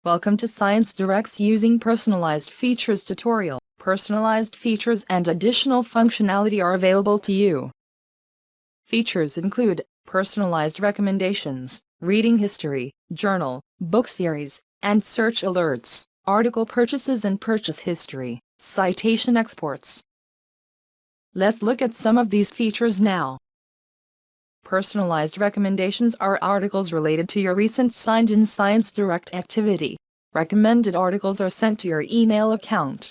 Welcome to ScienceDirect's Using Personalized Features tutorial. Personalized features and additional functionality are available to you. Features include personalized recommendations, reading history, journal, book series, and search alerts, article purchases and purchase history, citation exports. Let's look at some of these features now. Personalized recommendations are articles related to your recent signed-in ScienceDirect activity. Recommended articles are sent to your email account.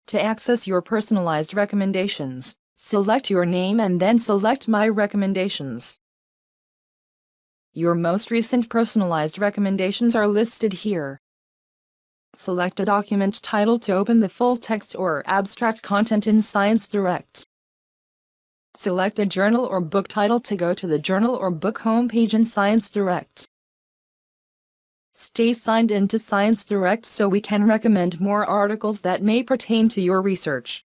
To access your personalized recommendations, select your name and then select My Recommendations. Your most recent personalized recommendations are listed here. Select a document title to open the full text or abstract content in ScienceDirect. Select a journal or book title to go to the journal or book homepage in ScienceDirect. Stay signed into ScienceDirect so we can recommend more articles that may pertain to your research.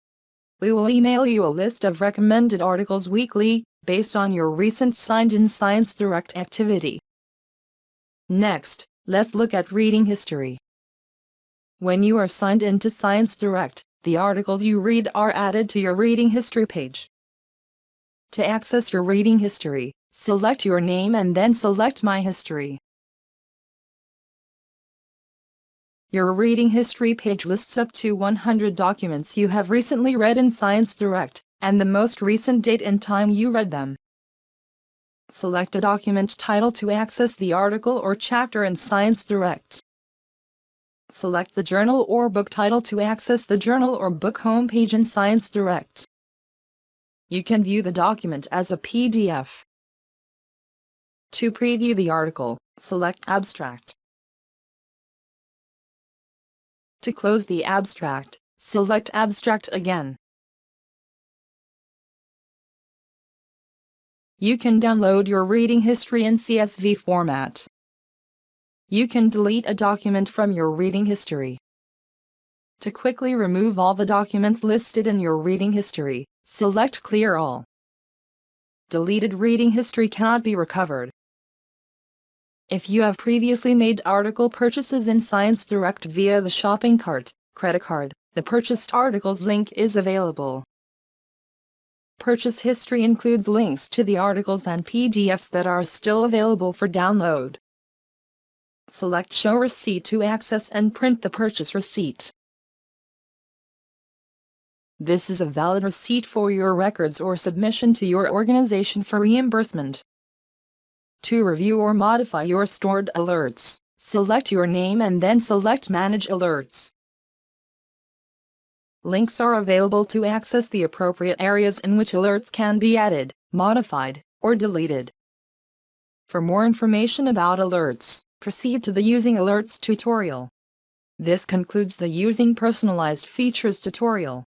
We will email you a list of recommended articles weekly, based on your recent signed-in ScienceDirect activity. Next, let's look at reading history. When you are signed into ScienceDirect, the articles you read are added to your reading history page. To access your reading history, select your name and then select My History. Your reading history page lists up to 100 documents you have recently read in ScienceDirect, and the most recent date and time you read them. Select a document title to access the article or chapter in ScienceDirect. Select the journal or book title to access the journal or book homepage in ScienceDirect. You can view the document as a PDF. To preview the article, select Abstract. To close the abstract, select Abstract again. You can download your reading history in CSV format. You can delete a document from your reading history. To quickly remove all the documents listed in your reading history, select Clear All. Deleted reading history cannot be recovered. If you have previously made article purchases in ScienceDirect via the shopping cart, credit card, the purchased articles link is available. Purchase history includes links to the articles and PDFs that are still available for download. Select Show Receipt to access and print the purchase receipt. This is a valid receipt for your records or submission to your organization for reimbursement. To review or modify your stored alerts, select your name and then select Manage Alerts. Links are available to access the appropriate areas in which alerts can be added, modified, or deleted. For more information about alerts, proceed to the Using Alerts tutorial. This concludes the Using Personalized Features tutorial.